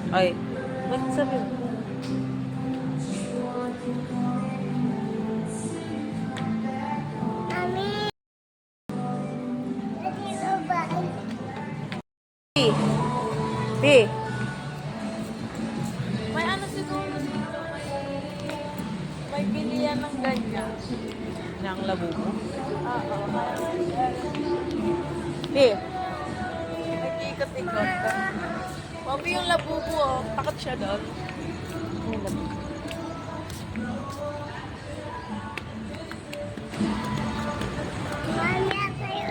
Ay, ba't sabi mo? Mami! Dito ba? P. May ano siguro dito, may bilihan ng ganyan. Ng labubo. Oo. P. Nag-iikot-ikot ka. Mami, yung labubo, oh. Takot siya doon. Mami, ako yun.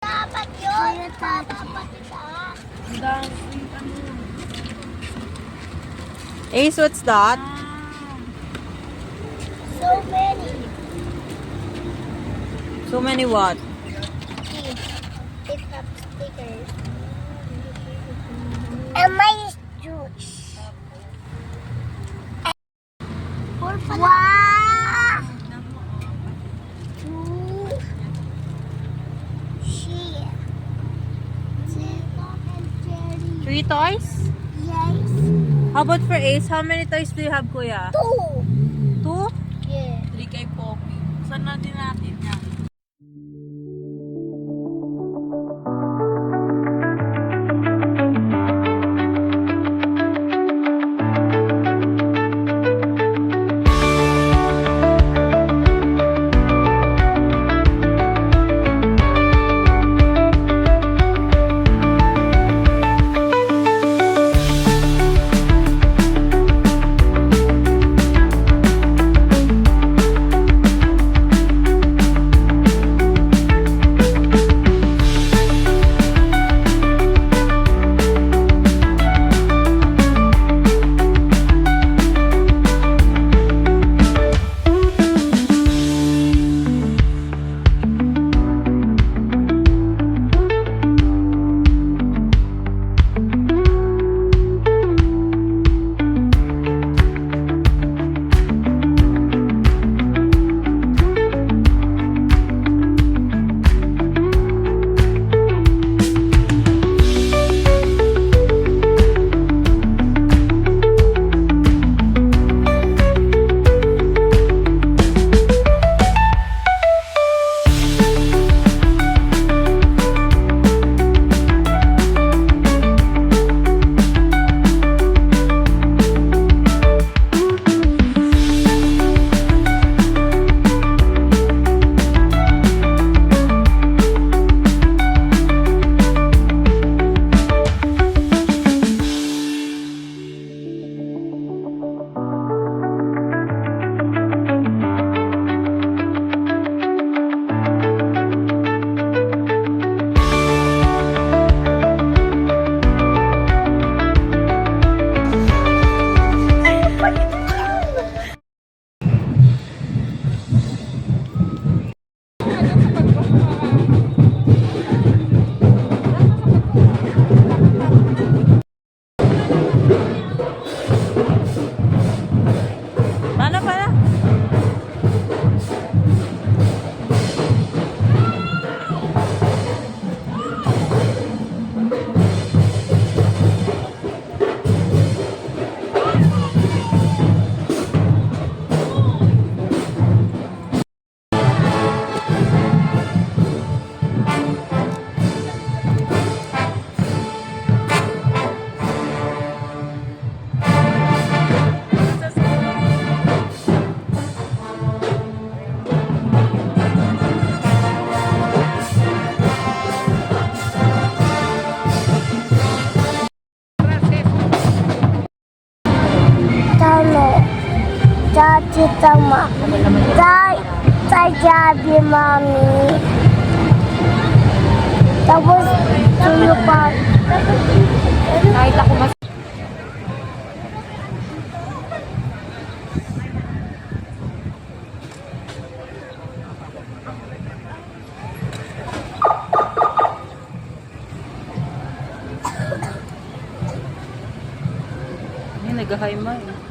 Dapat yun. Dapat itaas. Ang dami. Ace, what's that? So many. So many what? It's up stickers. And my juice. Wow! Two. She. And Jerry. 3 toys? Yes. How about for Ace? How many toys do you have, kuya? Two. 2? Yeah. Hindi kay Poppy. Saan natin yan? Tama. Sa Jabi, Mami. Tapos Bye. Kahit ako mas... Ay, nag-hi ma eh.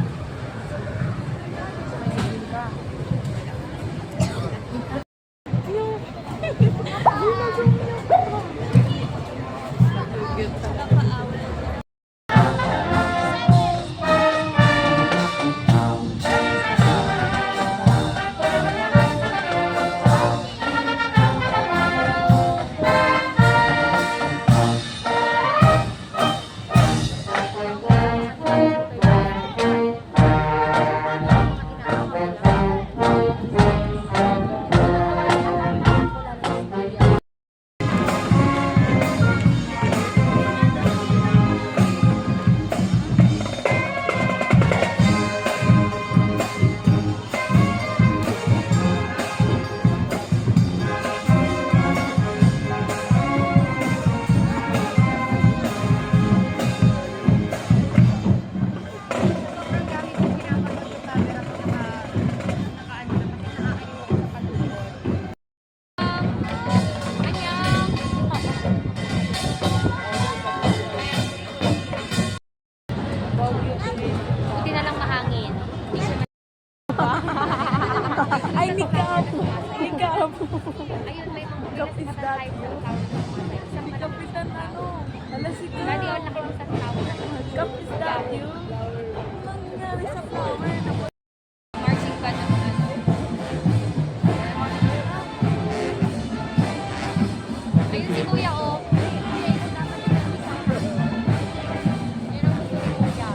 Buti na lang mahangin. Hindi siya Ay, nikap! Nikap! Ayun, may kapis dati. Si Kapitan ano? Alas si Dati ako nakita sa tower. Kapis dati yun. Anong nangyari sa flower? Marching band ng ano. Ayun si Kuya, oh. Yun ang si Kuya.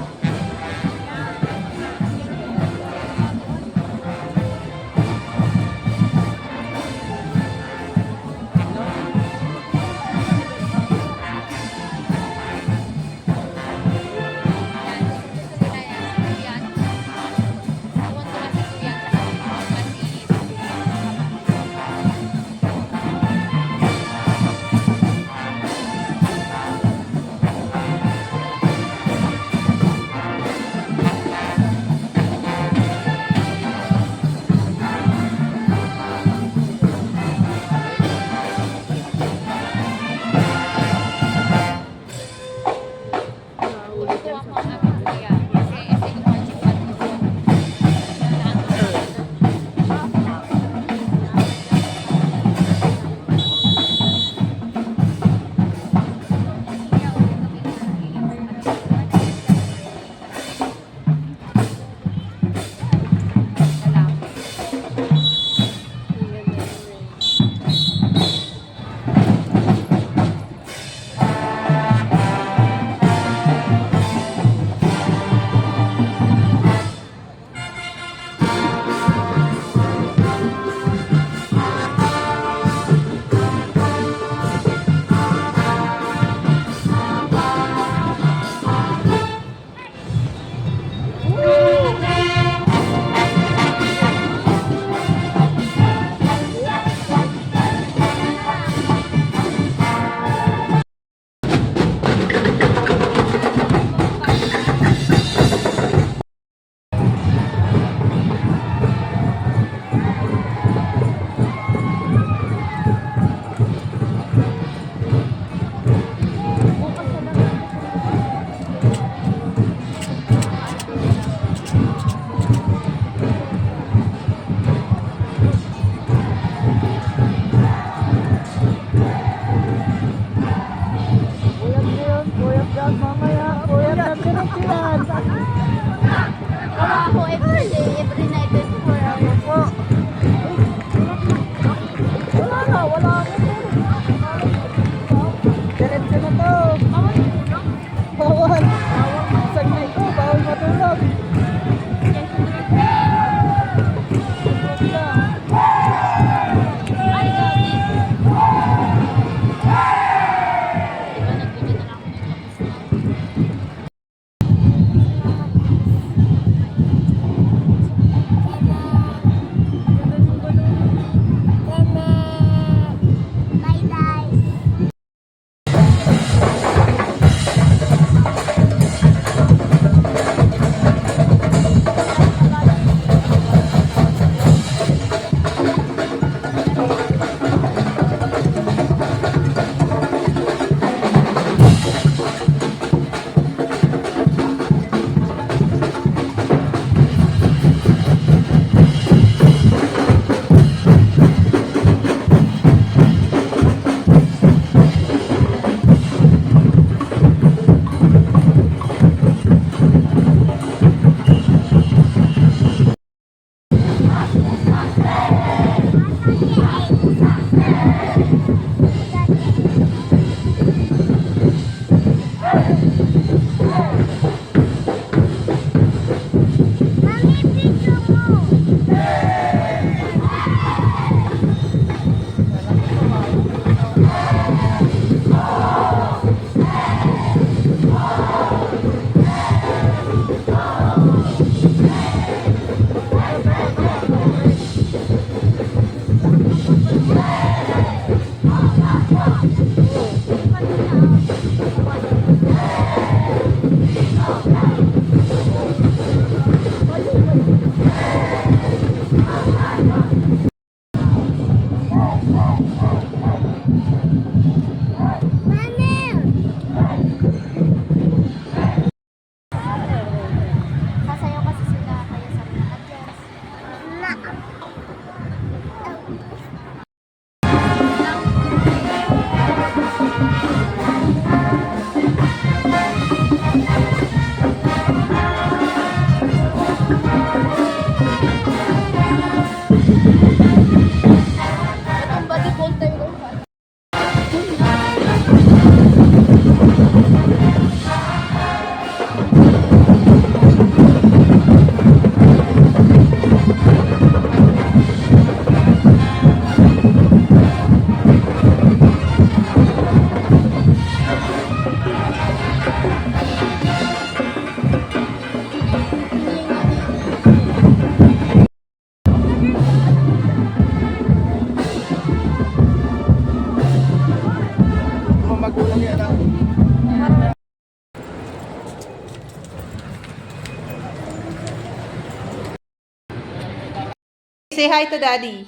Say hi to Daddy.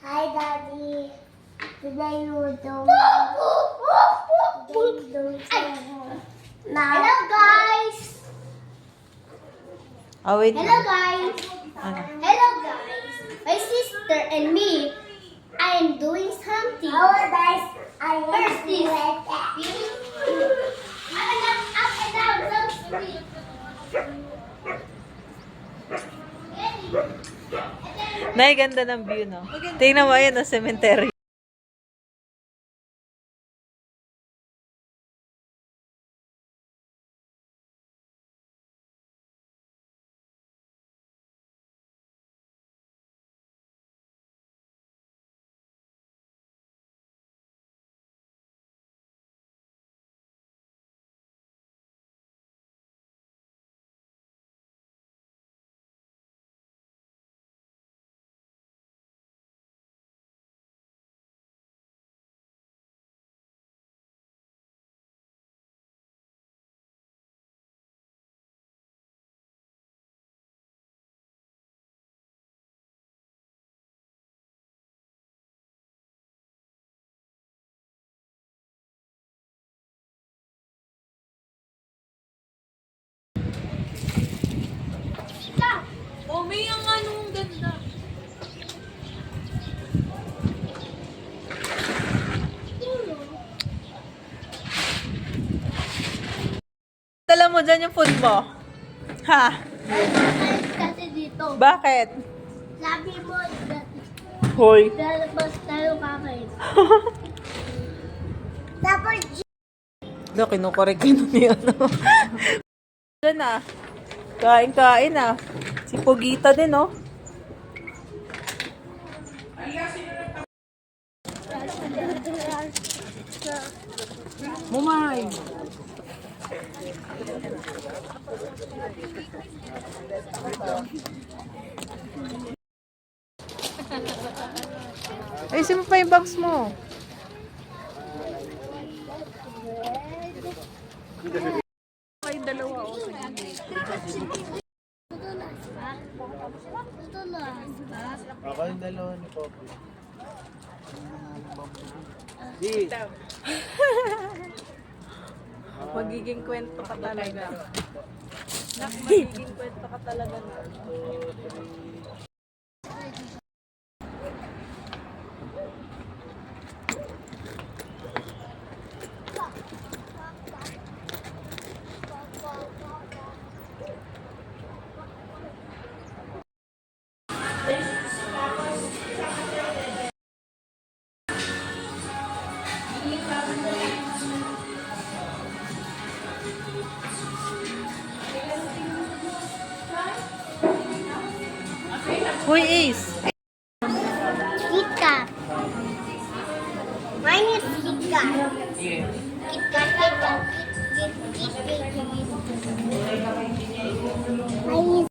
Hi, Daddy. Today we're doing. Now. Hello, guys. Oh, wait. Hello, guys. Ano? Hello, guys. My sister and me. I am doing something. Hello, guys. I am doing like that. Up and down, so sweet. Nay, ganda ng view, no? Tingnan mo, ayun, no, cemetery. Oh, may ang anong ganda. Dala mo dyan yung food mo. Ha? Kasi dito. Bakit? Sabi mo, Hoy. lalabas tayo kakain. Tapos, No, kinukorek ko niya, ano. Dyan ah. Kain-kain ah. Si Pugita din, oh. Mumay. Ayusin mo pa yung box mo. Ay, dalawa, oh. Ako yung dalawa ni Poppy. Magiging kwento ka talaga. Nak, magiging kwento ka talaga na. Hoy, Ace. Kit Kat. Mine is Kit Kat. Kit Kat, Kit Kat, Kit Kat. Mine is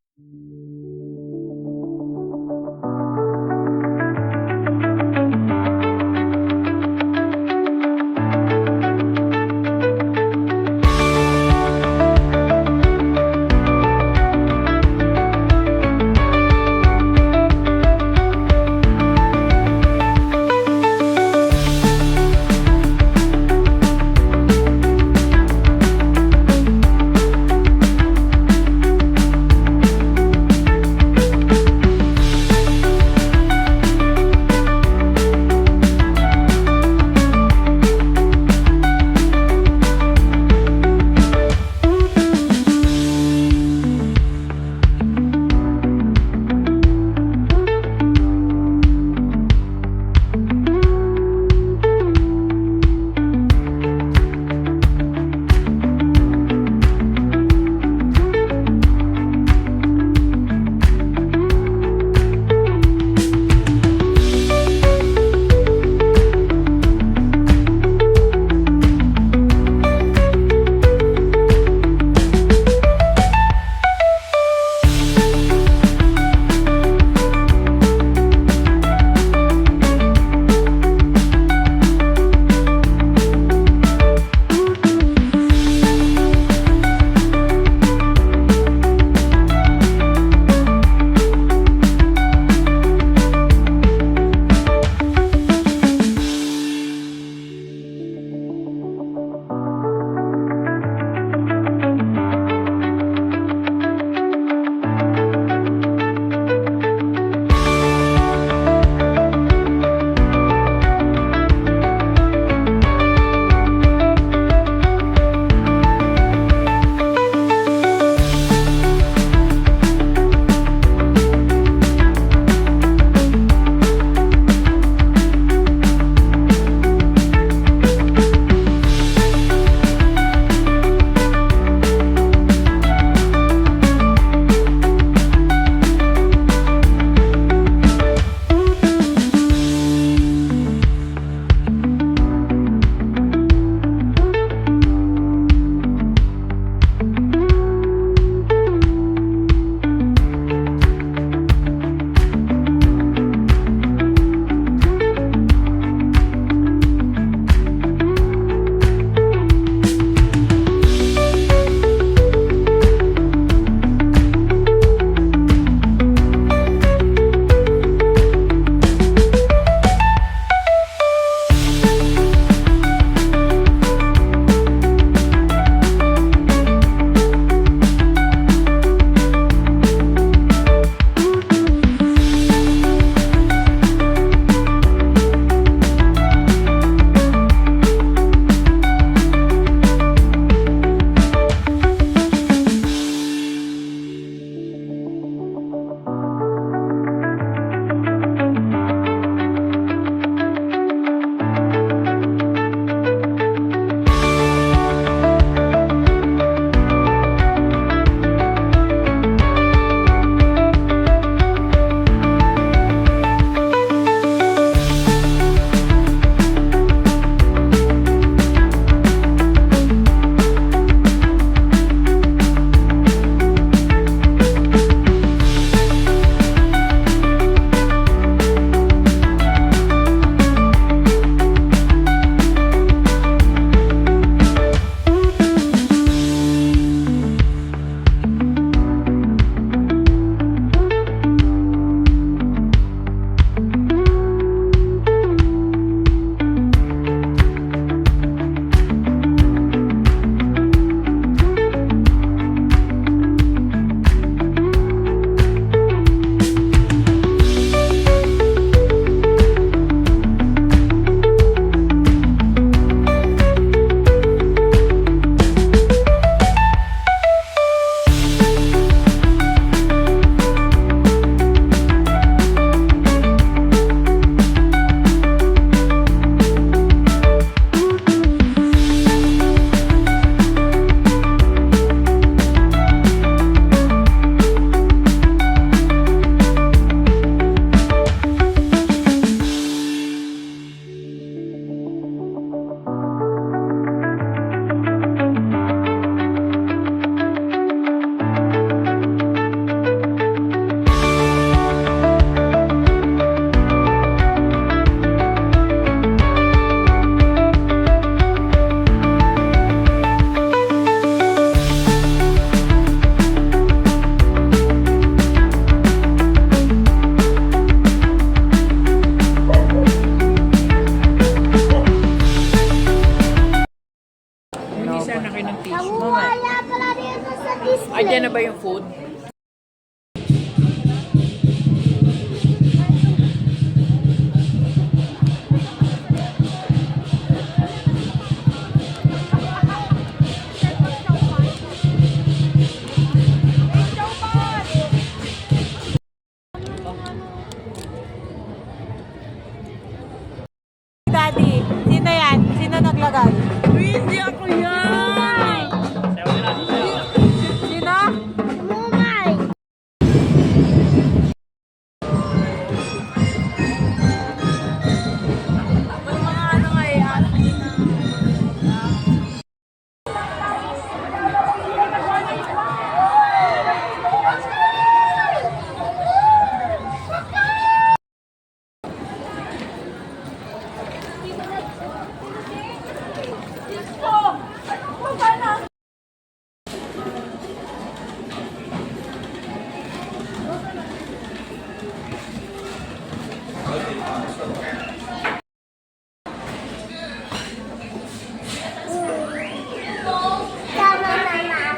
Ready na ba yung food? Daddy, sino yan? Sino naglagay? Hindi ako yan! Sino? Mumay! May mga ano nga eh, Tama na ako.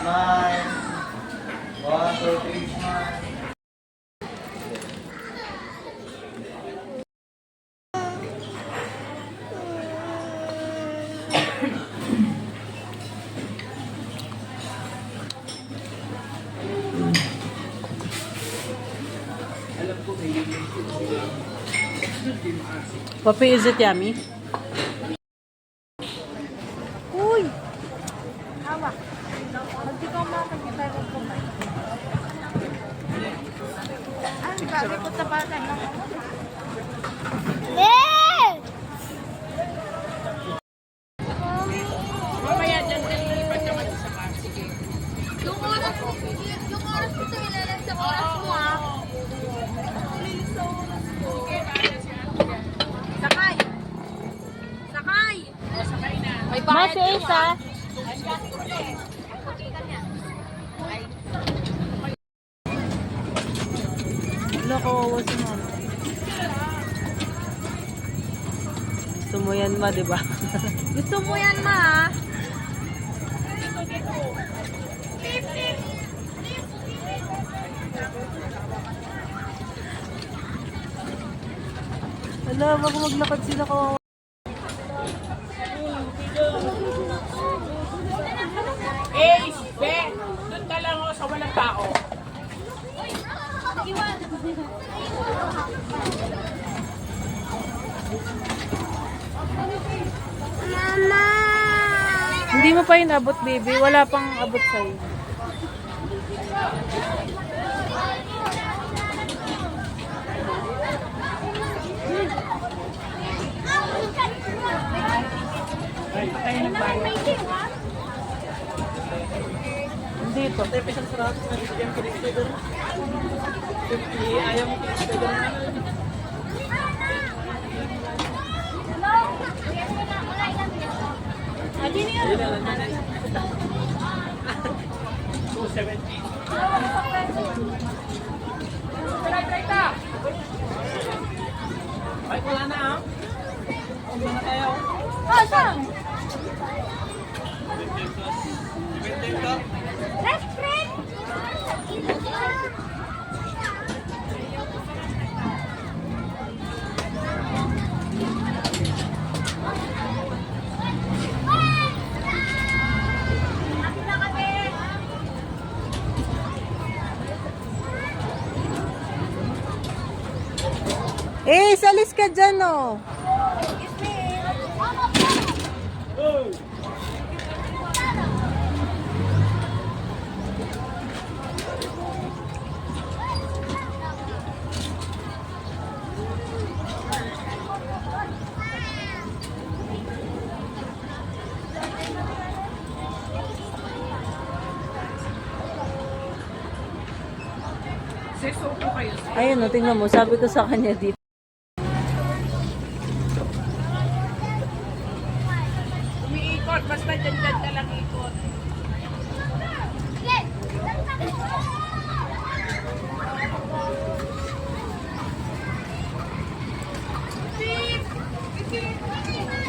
Smile. 1, 2, 3, smile. Papi, is it yummy? Uy! Awa. Hindi ko makakita ko kumain. Ay, bagay ko sa bata lang. Eh! Mamaya dyan lipat naman sa car. Sige. Yung oras ko ito ilalan sa oras mo ah. Sakay! Sakay! Sakay na. May bayad Mas isa. Wala, kawawa si mama. Gusto mo yan ma, di ba? Gusto mo yan ma ah. Wala, baka maglakad sila kawawa. Doon ka lang sa walang tao. Mama! Hindi mo pa inabot, baby. Wala pang abot sa'yo. Dito. Oh, saan? Let's pray! Eh, salis ka dyan, oh. Ayun, oh, tingnan mo. Sabi ko sa kanya dito. Umiikot. Basta dyan ka lang ikot. Beep! Beep!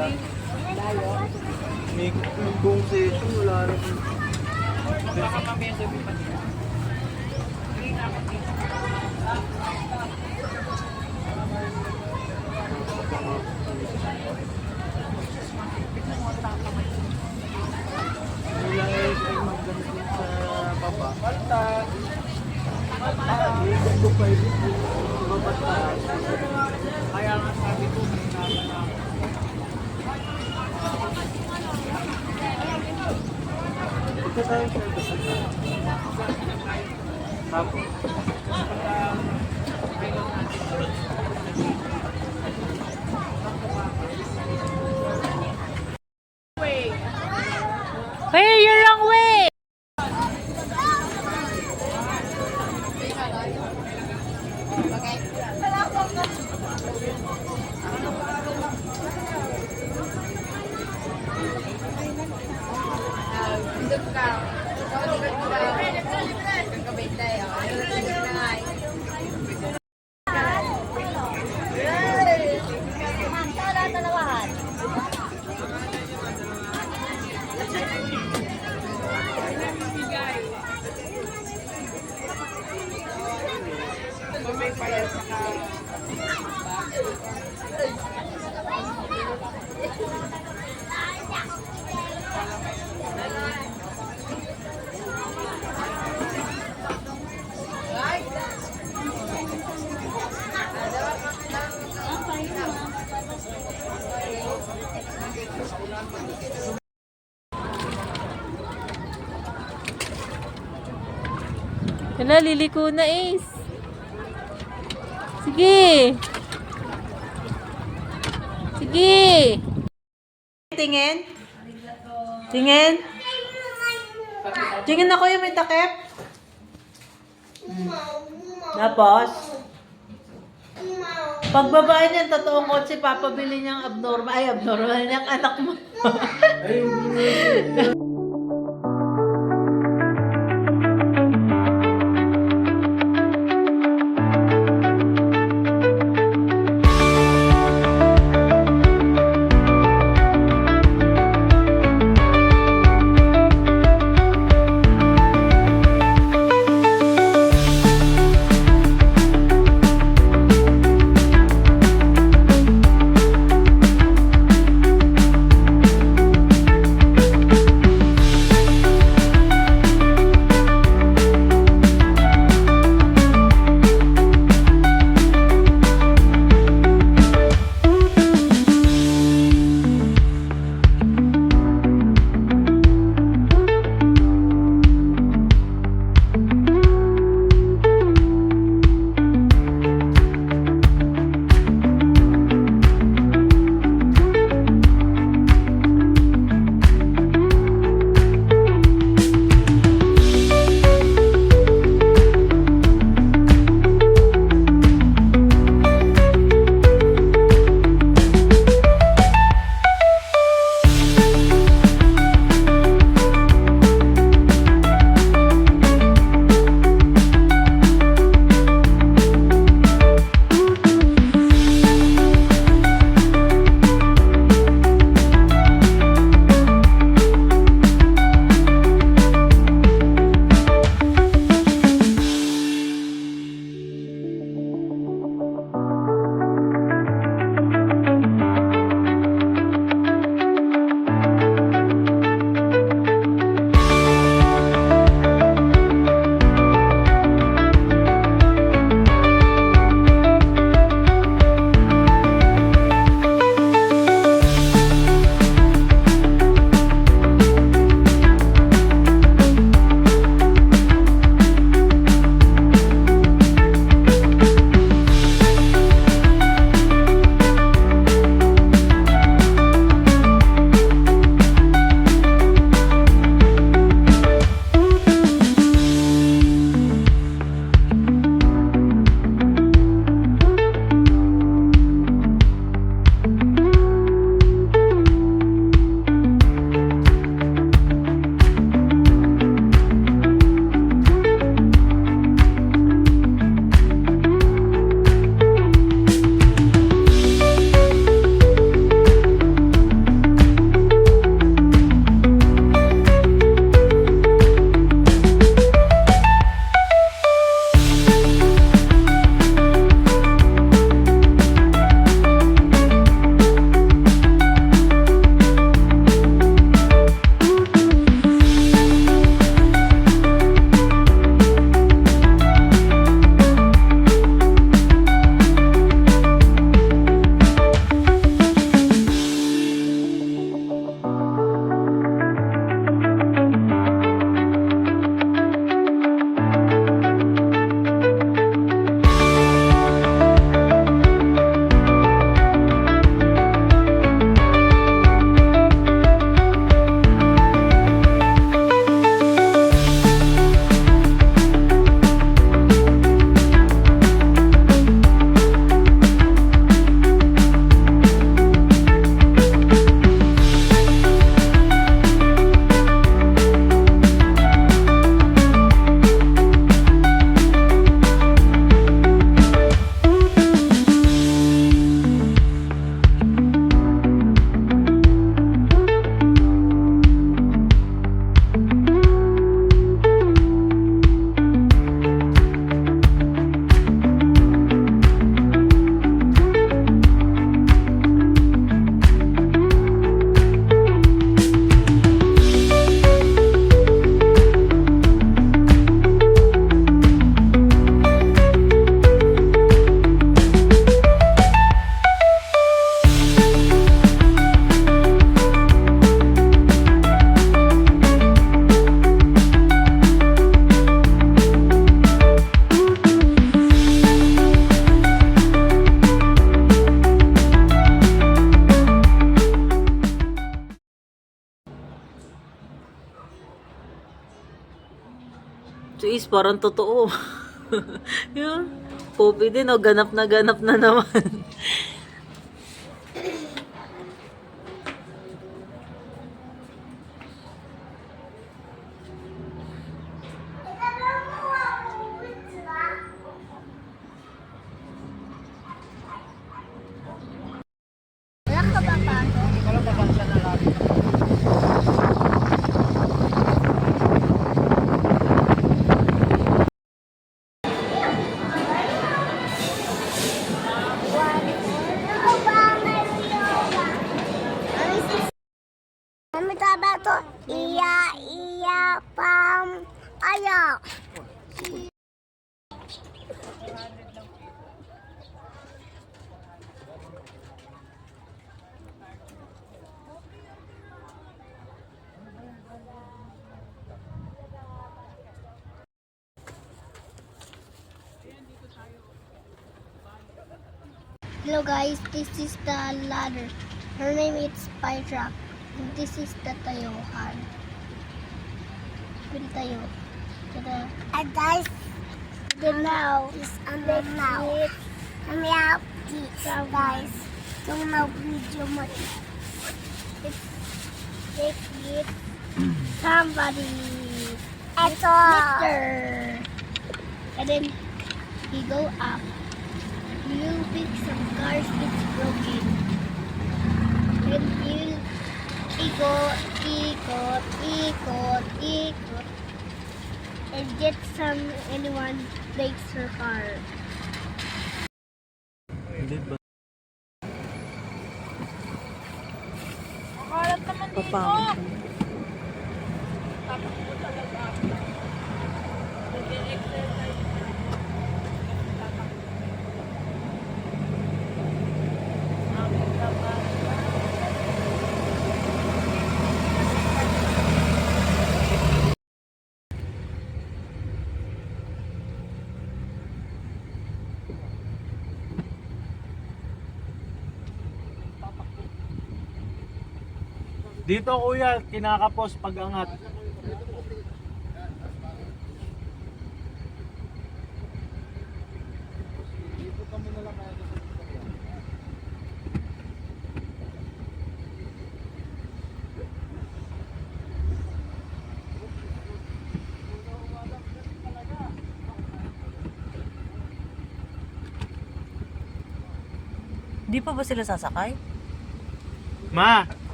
May buong session, wala rin. Wala rin kayo magganit sa baba. Palta! Kaya nga sabi ko, may naman ito tayo sa tapos. Hey, you're wrong way! Hala, liliko na, Ace. Sige. Sige. Tingin. Tingin. Tingin ako yung may takip. Tapos, pagbaba niyan, totoong kotse, papabili niyang abnormal. Ay, abnormal niyang anak mo. Guys, parang totoo. Yun. Poppy din, oh, ganap na naman. Wala ka ba pa? Kalau babangsa na lang. Kami taba to. Iya, iya, pam, ayo. Hello guys, this is the ladder. Her name is Spyrock. And this is the Tayohan. Pwede tayo. And guys, the now is on the now. Kami out so guys. Itong now video mo. It's somebody. Ito. Mr. And then he go up. You'll pick some cars that's broken. And you'll ikot, and get some anyone breaks her car. Papangit. Dito kuya, kinakapos pag-angat. Di pa ba sila sasakay? Ma,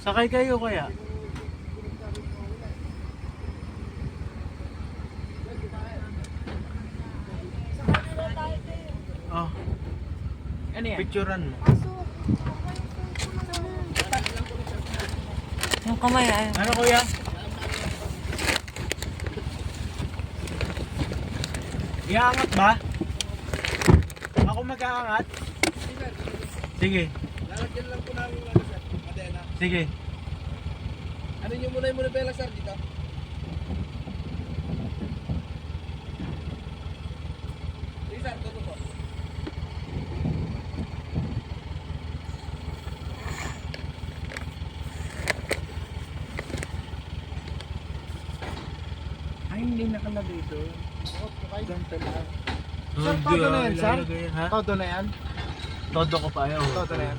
sakay kayo kaya? Oh. Ano yan? Picturean mo. Yung kamay, ay. Ano kuya? Iangat ba? Ako mag-aangat? Sige. Lalagyan lang po namin ano sir, kadena. Sige. Ano nyo muna yung monobela sir dito? Sige sir, tuto po. Ay, hindi nakalagay ito. Ganito lang. Sir, todo na yan sir? Ha? Todo na yan? Todo ko pa ayaw. Todo na yan.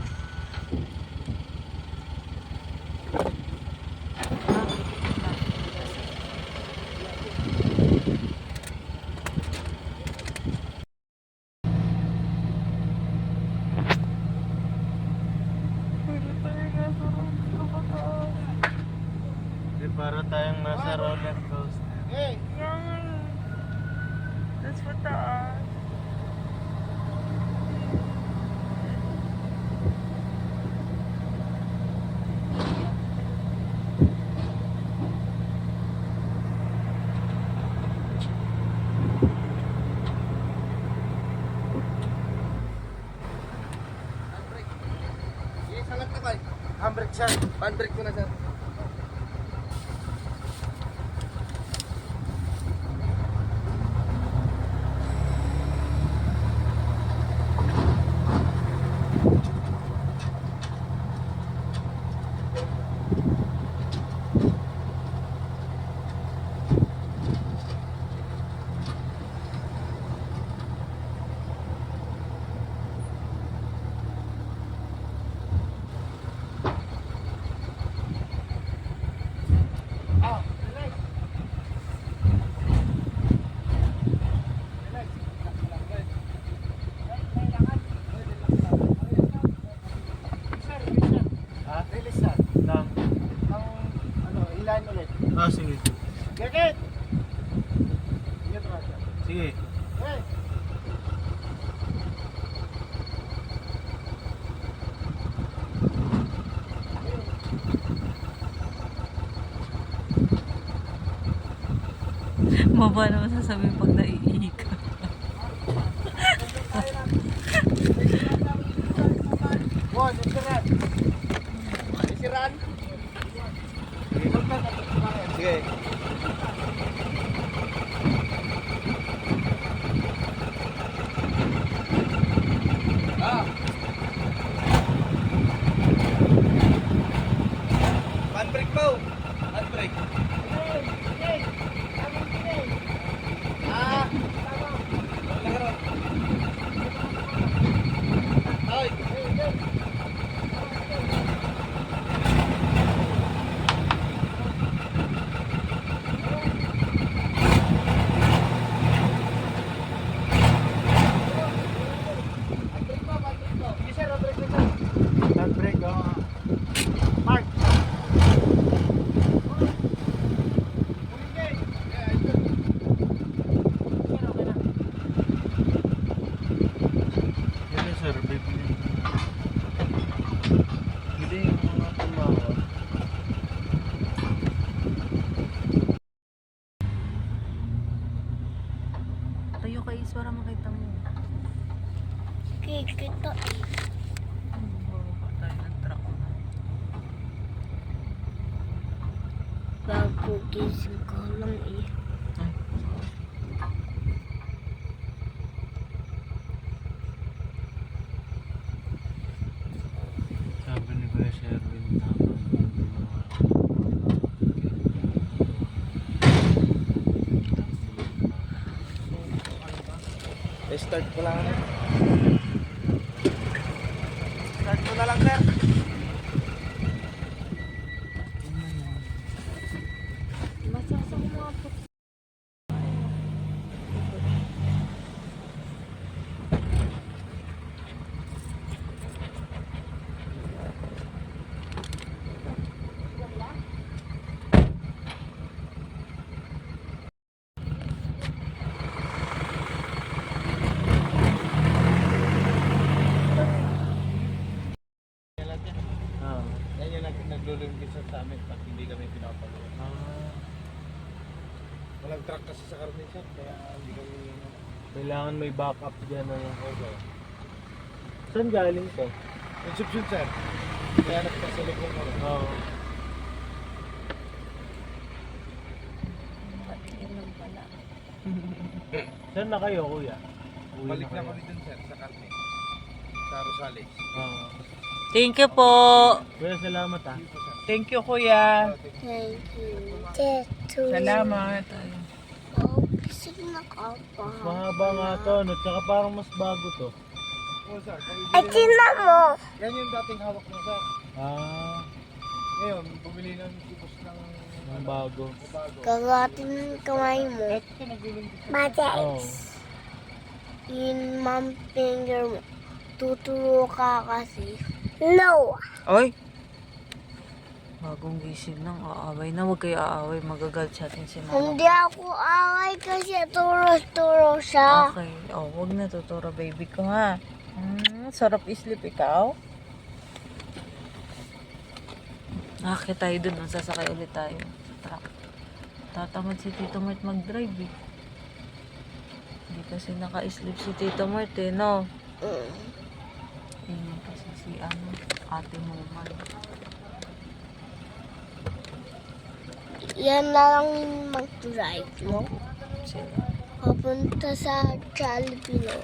Di para tayong nasa roller coaster. Hey! That's what the... Sige, salat na kayo. Handbrake sir. Handbrake ko na sir. Mama naman sasabihin pag naiihi ka. One, isiran. Isiran. Sige. Ah. Handbrake po. Handbrake. Ah. Ay. Handbrake, oh. Mark. Yan sir, baby. Hindi yung mga tumawa. Tayo kay Is para makita mo. Kikita. Bababa tayo ng truck. Bago gising ko lang eh. Ay. Sabi ni Kuya Sherwin na Start ko lang. Start ko na lang, sir. Masasang mga po. Ah. Yan yung naglulumpis sa amin pag hindi kami pinapalo. Walang truck kasi sa karne, sir. Kaya hindi kami... Kailangan may backup dyan na lang. Saan galing to? Consumption, sir. Kaya nagpasilip ko kami. Oo. Saan na kayo, kuya? Uwi Balik na kayo? kami dun, sir, sa karne. Sa Rosales. Oo. Thank you po. Kuya, salamat ah. Thank you, kuya. Thank you. Tetu. Salamat. Oh, gising na ka pa. Mahaba nga to, no? Tsaka parang mas bago to. Oh, sir. Ay, tingnan mo. Yan yung dating hawak niya, sir. Ah, Ngayon, bumili ng tipos ng... ang bago. bago. Kagatin ng kamay mo. Ito, naglulumpis. Oo. Matis. In mom finger mo. Tuturo ka kasi. No. Oy. Bagong gising lang. Aaway na. Huwag kayo aaway. Magagalit sa atin si mama. Hindi ako away kasi turo siya. Okay. Oh, huwag na tuturo baby ko ha. Sarap islip ikaw. Nakakit tayo dun. Sasakay ulit tayo sa truck. Tatamad si Tito Mart mag-drive eh. Hindi kasi naka-sleep si Tito Mart eh, no? Hindi kasi si ate mo man. Yan na lang mag-drive, no? Sila. Papunta sa Jollibee, no?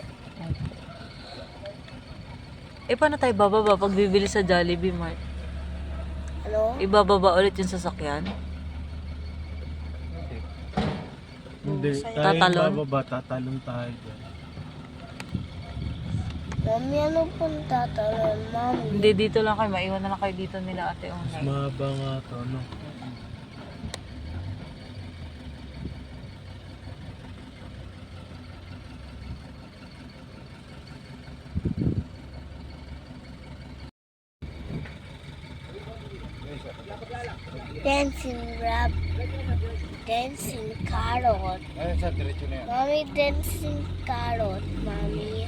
Eh, paano tayo bababa pag bibili sa Jollibee Mart? Ano? Ibababa ulit yung sasakyan? Hindi, tayo Tatalon? yung bababa, tatalon tayo dyan. Mami, ano pong tatalon, Mami? Hindi, dito lang kayo. Maiwan na lang kayo dito nila ate Mas Unay. mahaba nga to, no? Dancing rabbit. Dancing carrot. Ayun, sir, diretso na yan. Mami, dancing carrot, Mami.